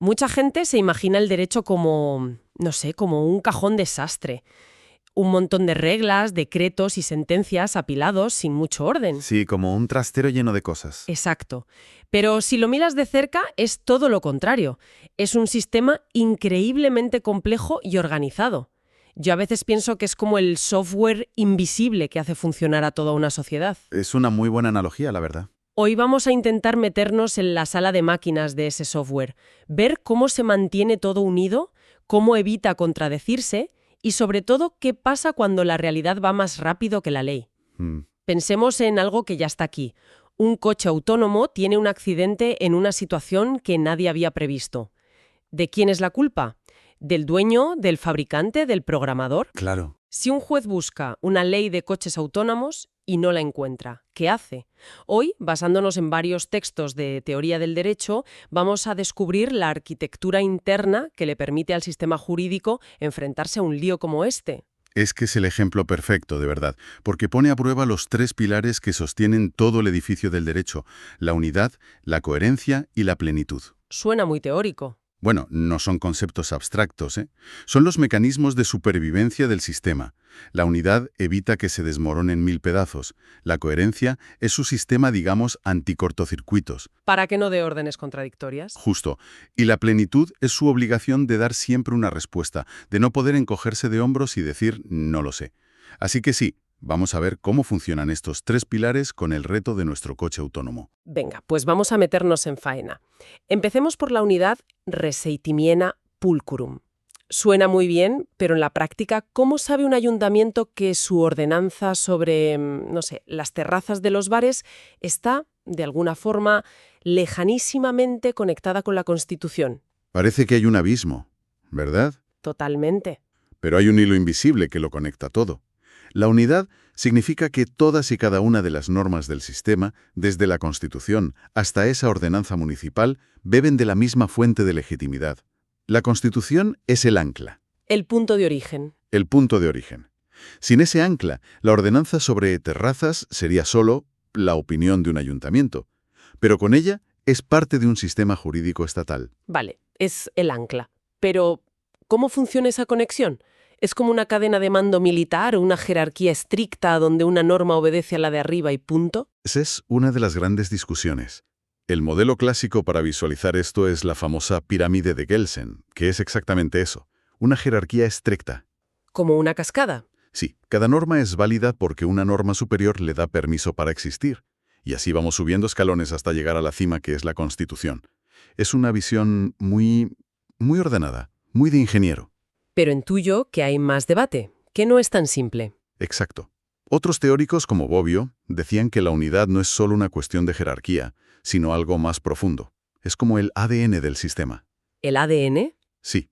Mucha gente se imagina el derecho como, no sé, como un cajón desastre. Un montón de reglas, decretos y sentencias apilados sin mucho orden. Sí, como un trastero lleno de cosas. Exacto. Pero si lo miras de cerca, es todo lo contrario. Es un sistema increíblemente complejo y organizado. Yo a veces pienso que es como el software invisible que hace funcionar a toda una sociedad. Es una muy buena analogía, la verdad. Hoy vamos a intentar meternos en la sala de máquinas de ese software, ver cómo se mantiene todo unido, cómo evita contradecirse y sobre todo qué pasa cuando la realidad va más rápido que la ley. Mm. Pensemos en algo que ya está aquí. Un coche autónomo tiene un accidente en una situación que nadie había previsto. ¿De quién es la culpa? ¿Del dueño, del fabricante, del programador? Claro. Si un juez busca una ley de coches autónomos y no la encuentra, ¿qué hace? Hoy, basándonos en varios textos de teoría del derecho, vamos a descubrir la arquitectura interna que le permite al sistema jurídico enfrentarse a un lío como este. Es que es el ejemplo perfecto, de verdad, porque pone a prueba los tres pilares que sostienen todo el edificio del derecho: la unidad, la coherencia y la plenitud. Suena muy teórico. Bueno, no son conceptos abstractos, ¿eh? Son los mecanismos de supervivencia del sistema. La unidad evita que se desmorone en mil pedazos. La coherencia es su sistema, digamos, anticortocircuitos. Para que no dé órdenes contradictorias. Justo. Y la plenitud es su obligación de dar siempre una respuesta, de no poder encogerse de hombros y decir no lo sé. Así que sí, vamos a ver cómo funcionan estos tres pilares con el reto de nuestro coche autónomo. Venga, pues vamos a meternos en faena. Empecemos por la unidad Reseitimiena Pulchrum. Suena muy bien, pero en la práctica, ¿cómo sabe un ayuntamiento que su ordenanza sobre, no sé, las terrazas de los bares está, de alguna forma, lejanísimamente conectada con la Constitución? Parece que hay un abismo, ¿verdad? Totalmente. Pero hay un hilo invisible que lo conecta todo. La unidad significa que todas y cada una de las normas del sistema, desde la Constitución hasta esa ordenanza municipal, beben de la misma fuente de legitimidad. La Constitución es el ancla, El punto de origen. el punto de origen. Sin ese ancla, la ordenanza sobre terrazas sería solo la opinión de un ayuntamiento, pero con ella es parte de un sistema jurídico estatal. Vale, es el ancla. Pero, ¿cómo funciona esa conexión? ¿Es como una cadena de mando militar o una jerarquía estricta donde una norma obedece a la de arriba y punto? Esa es una de las grandes discusiones. El modelo clásico para visualizar esto es la famosa pirámide de Kelsen, que es exactamente eso, una jerarquía estricta. ¿Como una cascada? Sí, cada norma es válida porque una norma superior le da permiso para existir, y así vamos subiendo escalones hasta llegar a la cima, que es la Constitución. Es una visión muy ordenada, muy de ingeniero. Pero intuyo que hay más debate, que no es tan simple. Exacto. Otros teóricos, como Bobbio, decían que la unidad no es solo una cuestión de jerarquía, sino algo más profundo. Es como el ADN del sistema. ¿El ADN? Sí,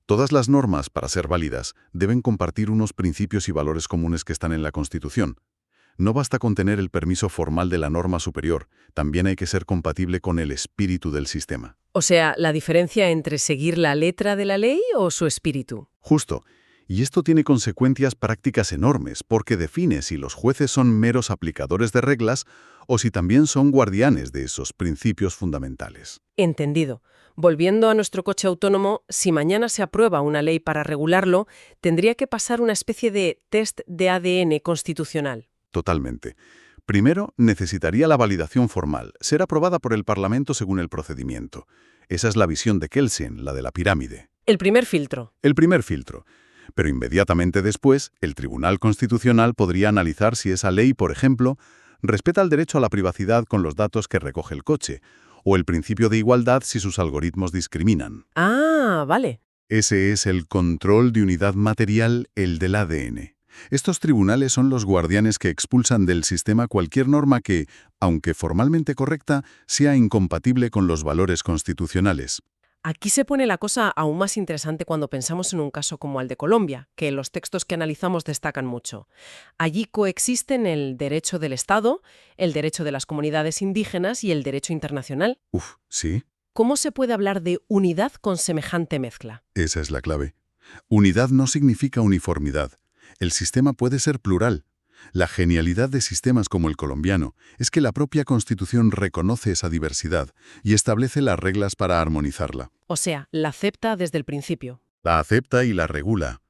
todas las normas, para ser válidas, deben compartir unos principios y valores comunes que están en la Constitución. No basta con tener el permiso formal de la norma superior, también hay que ser compatible con el espíritu del sistema. O sea, la diferencia entre seguir la letra de la ley o su espíritu. Justo. Y esto tiene consecuencias prácticas enormes, porque define si los jueces son meros aplicadores de reglas o si también son guardianes de esos principios fundamentales. Entendido. Volviendo a nuestro coche autónomo, si mañana se aprueba una ley para regularlo, tendría que pasar una especie de test de ADN constitucional. Totalmente. Primero, necesitaría la validación formal, ser aprobada por el Parlamento según el procedimiento. Esa es la visión de Kelsen, la de la pirámide. El primer filtro. El primer filtro. Pero inmediatamente después, el Tribunal Constitucional podría analizar si esa ley, por ejemplo, respeta el derecho a la privacidad con los datos que recoge el coche, o el principio de igualdad si sus algoritmos discriminan. Ah, vale. Ese es el control de unidad material, el del ADN. Estos tribunales son los guardianes que expulsan del sistema cualquier norma que, aunque formalmente correcta, sea incompatible con los valores constitucionales. Aquí se pone la cosa aún más interesante cuando pensamos en un caso como el de Colombia, que los textos que analizamos destacan mucho. Allí coexisten el derecho del Estado, el derecho de las comunidades indígenas y el derecho internacional. ¿Sí? ¿Cómo se puede hablar de unidad con semejante mezcla? Esa es la clave. Unidad no significa uniformidad. El sistema puede ser plural. La genialidad de sistemas como el colombiano es que la propia Constitución reconoce esa diversidad y establece las reglas para armonizarla. O sea, la acepta desde el principio. La acepta y la regula.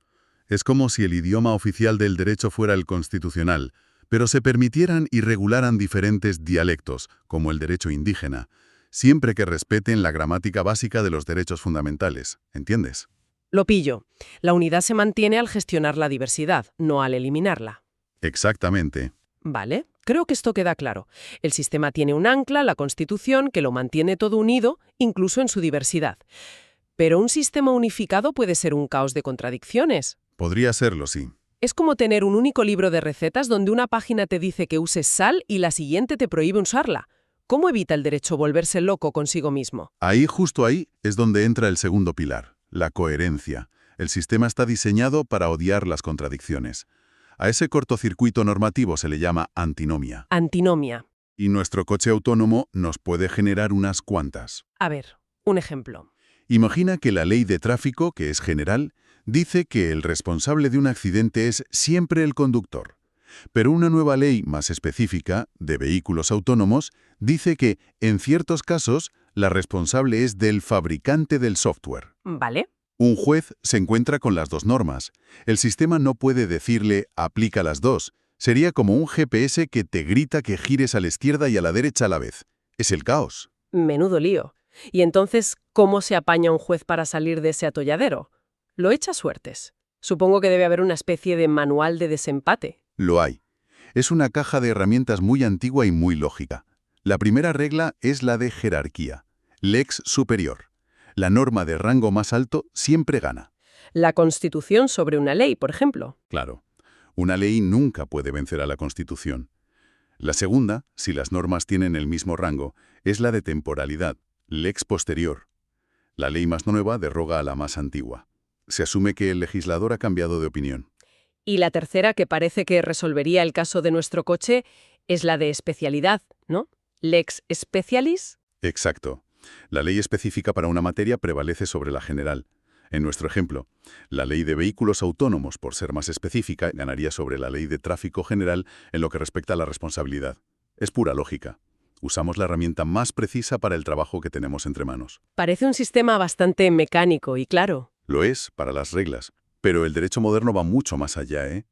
Es como si el idioma oficial del derecho fuera el constitucional, pero se permitieran y regularan diferentes dialectos, como el derecho indígena, siempre que respeten la gramática básica de los derechos fundamentales. ¿Entiendes? Lo pillo. La unidad se mantiene al gestionar la diversidad, no al eliminarla. Exactamente. Vale, creo que esto queda claro. El sistema tiene un ancla, la Constitución, que lo mantiene todo unido, incluso en su diversidad. Pero un sistema unificado puede ser un caos de contradicciones. Podría serlo, sí. Es como tener un único libro de recetas donde una página te dice que uses sal y la siguiente te prohíbe usarla. ¿Cómo evita el derecho volverse loco consigo mismo? Justo ahí, es donde entra el segundo pilar, la coherencia. El sistema está diseñado para odiar las contradicciones. A ese cortocircuito normativo se le llama antinomia. Antinomia. Y nuestro coche autónomo nos puede generar unas cuantas. A ver, un ejemplo. Imagina que la ley de tráfico, que es general, dice que el responsable de un accidente es siempre el conductor. Pero una nueva ley más específica, de vehículos autónomos, dice que, en ciertos casos, la responsable es del fabricante del software. Vale. Un juez se encuentra con las dos normas. El sistema no puede decirle, aplica las dos. Sería como un GPS que te grita que gires a la izquierda y a la derecha a la vez. Es el caos. Menudo lío. Y entonces, ¿cómo se apaña un juez para salir de ese atolladero? Lo echa suertes. Supongo que debe haber una especie de manual de desempate. Lo hay. Es una caja de herramientas muy antigua y muy lógica. La primera regla es la de jerarquía. Lex superior. La norma de rango más alto siempre gana. La Constitución sobre una ley, por ejemplo. Claro, una ley nunca puede vencer a la Constitución. La segunda, si las normas tienen el mismo rango, es la de temporalidad, lex posterior. La ley más nueva deroga a la más antigua. Se asume que el legislador ha cambiado de opinión. Y la tercera, que parece que resolvería el caso de nuestro coche, es la de especialidad, ¿no? Lex specialis. Exacto. La ley específica para una materia prevalece sobre la general. En nuestro ejemplo, la ley de vehículos autónomos, por ser más específica, ganaría sobre la ley de tráfico general en lo que respecta a la responsabilidad. Es pura lógica. Usamos la herramienta más precisa para el trabajo que tenemos entre manos. Parece un sistema bastante mecánico y claro. Lo es para las reglas, pero el derecho moderno va mucho más allá, ¿eh?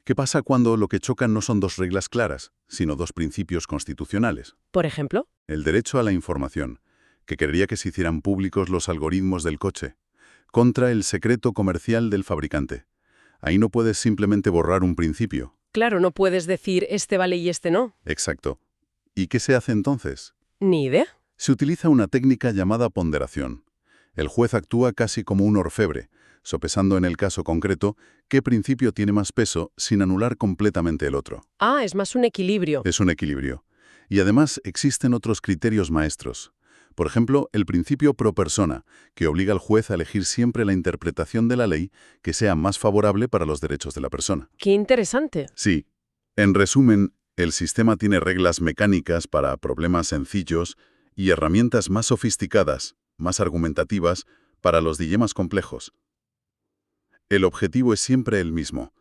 ¿Qué pasa cuando lo que chocan no son dos reglas claras, sino dos principios constitucionales? Por ejemplo, El derecho a la información, que querría que se hicieran públicos los algoritmos del coche, contra el secreto comercial del fabricante. Ahí no puedes simplemente borrar un principio. claro, no puedes decir este vale y este no. Exacto. ¿Y qué se hace entonces? Ni idea. Se utiliza una técnica llamada ponderación. El juez actúa casi como un orfebre, sopesando en el caso concreto qué principio tiene más peso sin anular completamente el otro. Ah, es más un equilibrio. Es un equilibrio. Y además existen otros criterios maestros. Por ejemplo, el principio pro persona, que obliga al juez a elegir siempre la interpretación de la ley que sea más favorable para los derechos de la persona. Qué interesante. Sí. En resumen, el sistema tiene reglas mecánicas para problemas sencillos y herramientas más sofisticadas, más argumentativas, para los dilemas complejos. El objetivo es siempre el mismo: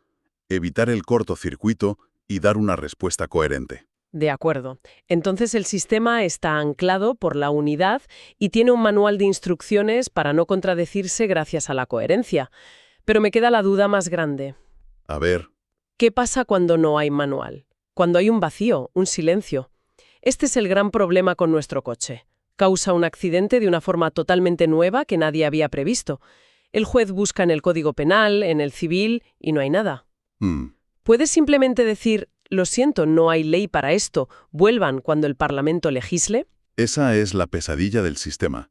evitar el cortocircuito y dar una respuesta coherente. De acuerdo. Entonces el sistema está anclado por la unidad y tiene un manual de instrucciones para no contradecirse gracias a la coherencia. Pero me queda la duda más grande. A ver, ¿Qué pasa cuando no hay manual? Cuando hay un vacío, un silencio. Este es el gran problema con nuestro coche. Causa un accidente de una forma totalmente nueva que nadie había previsto. El juez busca en el Código Penal, en el civil, y no hay nada. ¿Puedes simplemente decir, lo siento, no hay ley para esto, vuelvan cuando el Parlamento legisle? esa es la pesadilla del sistema.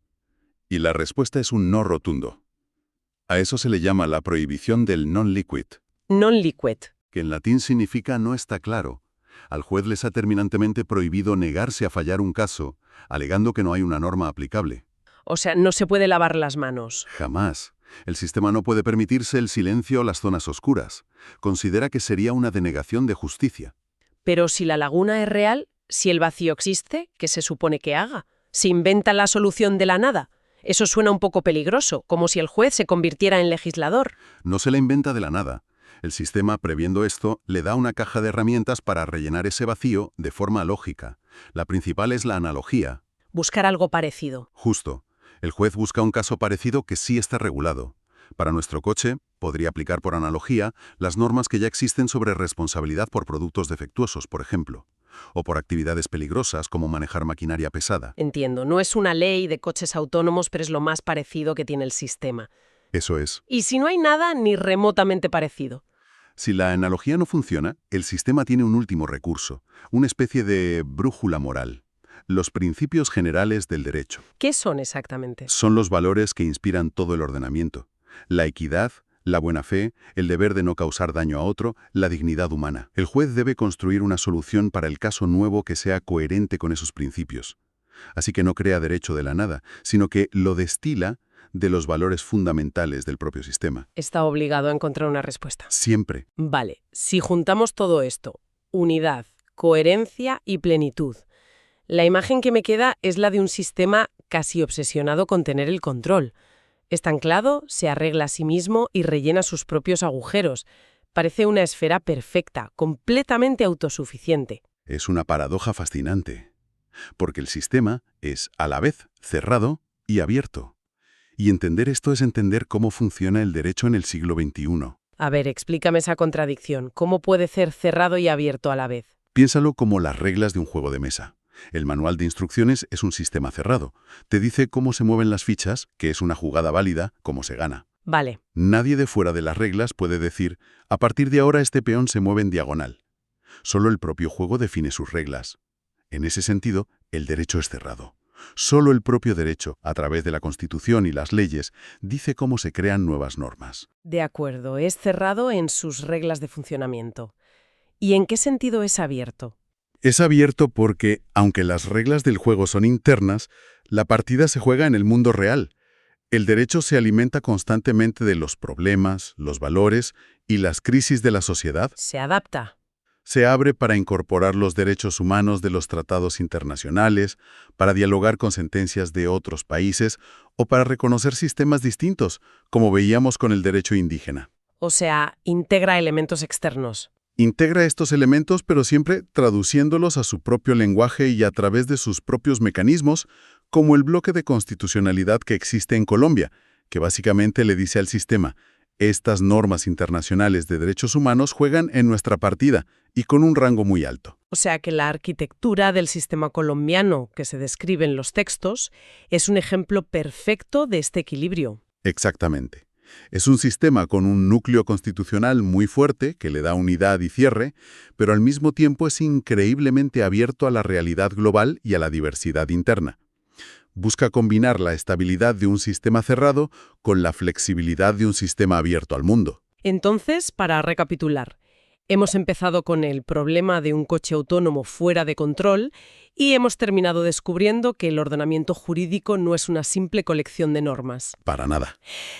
Y la respuesta es un no rotundo. A eso se le llama la prohibición del non liquid, Non liquid. que en latín significa no está claro. Al juez les ha terminantemente prohibido negarse a fallar un caso, alegando que no hay una norma aplicable. O sea, no se puede lavar las manos. Jamás. El sistema no puede permitirse el silencio o las zonas oscuras. Considera que sería una denegación de justicia. Pero si la laguna es real, si el vacío existe, ¿qué se supone que haga? ¿Se inventa la solución de la nada? Eso suena un poco peligroso, como si el juez se convirtiera en legislador. No se la inventa de la nada. El sistema, previendo esto, le da una caja de herramientas para rellenar ese vacío de forma lógica. La principal es la analogía. Buscar algo parecido. Justo. El juez busca un caso parecido que sí está regulado. Para nuestro coche, podría aplicar por analogía las normas que ya existen sobre responsabilidad por productos defectuosos, por ejemplo, o por actividades peligrosas como manejar maquinaria pesada. Entiendo, no es una ley de coches autónomos, pero es lo más parecido que tiene el sistema. Eso es. ¿Y si no hay nada ni remotamente parecido? Si la analogía no funciona, el sistema tiene un último recurso, una especie de brújula moral. Los principios generales del derecho. ¿Qué son exactamente? Son los valores que inspiran todo el ordenamiento. La equidad, la buena fe, el deber de no causar daño a otro, la dignidad humana. El juez debe construir una solución para el caso nuevo que sea coherente con esos principios. Así que no crea derecho de la nada, sino que lo destila de los valores fundamentales del propio sistema. Está obligado a encontrar una respuesta. Siempre. Vale, si juntamos todo esto, unidad, coherencia y plenitud, la imagen que me queda es la de un sistema casi obsesionado con tener el control. Está anclado, se arregla a sí mismo y rellena sus propios agujeros. Parece una esfera perfecta, completamente autosuficiente. Es una paradoja fascinante, porque el sistema es a la vez cerrado y abierto. Y entender esto es entender cómo funciona el derecho en el siglo XXI. A ver, explícame esa contradicción. ¿Cómo puede ser cerrado y abierto a la vez? Piénsalo como las reglas de un juego de mesa. El manual de instrucciones es un sistema cerrado. Te dice cómo se mueven las fichas, que es una jugada válida, cómo se gana. Vale. Nadie de fuera de las reglas puede decir, a partir de ahora este peón se mueve en diagonal. Solo el propio juego define sus reglas. En ese sentido, el derecho es cerrado. Solo el propio derecho, a través de la Constitución y las leyes, dice cómo se crean nuevas normas. De acuerdo, es cerrado en sus reglas de funcionamiento. ¿Y en qué sentido es abierto? Es abierto porque, aunque las reglas del juego son internas, la partida se juega en el mundo real. El derecho se alimenta constantemente de los problemas, los valores y las crisis de la sociedad. Se adapta. Se abre para incorporar los derechos humanos de los tratados internacionales, para dialogar con sentencias de otros países o para reconocer sistemas distintos, como veíamos con el derecho indígena. O sea, integra elementos externos. Integra estos elementos, pero siempre traduciéndolos a su propio lenguaje y a través de sus propios mecanismos, como el bloque de constitucionalidad que existe en Colombia, que básicamente le dice al sistema, estas normas internacionales de derechos humanos juegan en nuestra partida y con un rango muy alto. O sea que la arquitectura del sistema colombiano que se describe en los textos es un ejemplo perfecto de este equilibrio. Exactamente. Es un sistema con un núcleo constitucional muy fuerte que le da unidad y cierre, pero al mismo tiempo es increíblemente abierto a la realidad global y a la diversidad interna. Busca combinar la estabilidad de un sistema cerrado con la flexibilidad de un sistema abierto al mundo. Entonces, para recapitular, hemos empezado con el problema de un coche autónomo fuera de control y hemos terminado descubriendo que el ordenamiento jurídico no es una simple colección de normas. Para nada.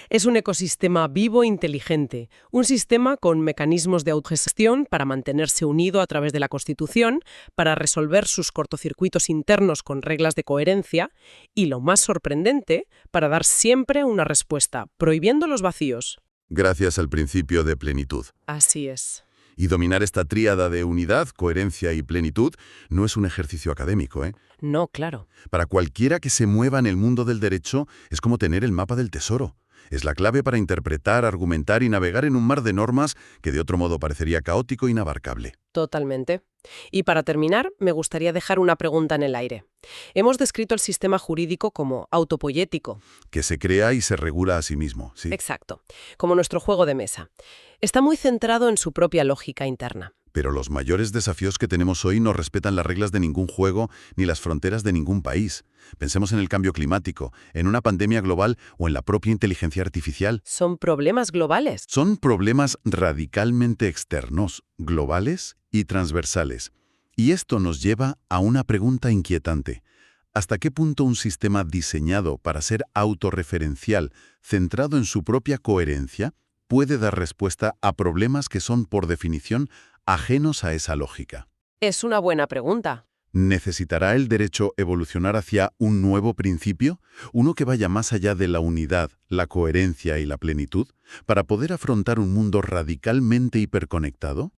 Es un ecosistema vivo e inteligente, un sistema con mecanismos de autogestión para mantenerse unido a través de la Constitución, para resolver sus cortocircuitos internos con reglas de coherencia y, lo más sorprendente, para dar siempre una respuesta, prohibiendo los vacíos. Gracias al principio de plenitud. Así es. Y dominar esta tríada de unidad, coherencia y plenitud no es un ejercicio académico, ¿eh? No, claro. Para cualquiera que se mueva en el mundo del derecho, es como tener el mapa del tesoro. Es la clave para interpretar, argumentar y navegar en un mar de normas que de otro modo parecería caótico e inabarcable. Totalmente. Y para terminar, me gustaría dejar una pregunta en el aire. Hemos descrito el sistema jurídico como autopoyético. Que se crea y se regula a sí mismo, sí. Exacto. Como nuestro juego de mesa. Está muy centrado en su propia lógica interna. Pero los mayores desafíos que tenemos hoy no respetan las reglas de ningún juego ni las fronteras de ningún país. Pensemos en el cambio climático, en una pandemia global o en la propia inteligencia artificial. Son problemas globales. Son problemas radicalmente externos, globales y transversales. Y esto nos lleva a una pregunta inquietante. ¿Hasta qué punto un sistema diseñado para ser autorreferencial, centrado en su propia coherencia, puede dar respuesta a problemas que son, por definición, ajenos a esa lógica? Es una buena pregunta. ¿Necesitará el derecho evolucionar hacia un nuevo principio? Uno que vaya más allá de la unidad, la coherencia y la plenitud, para poder afrontar un mundo radicalmente hiperconectado?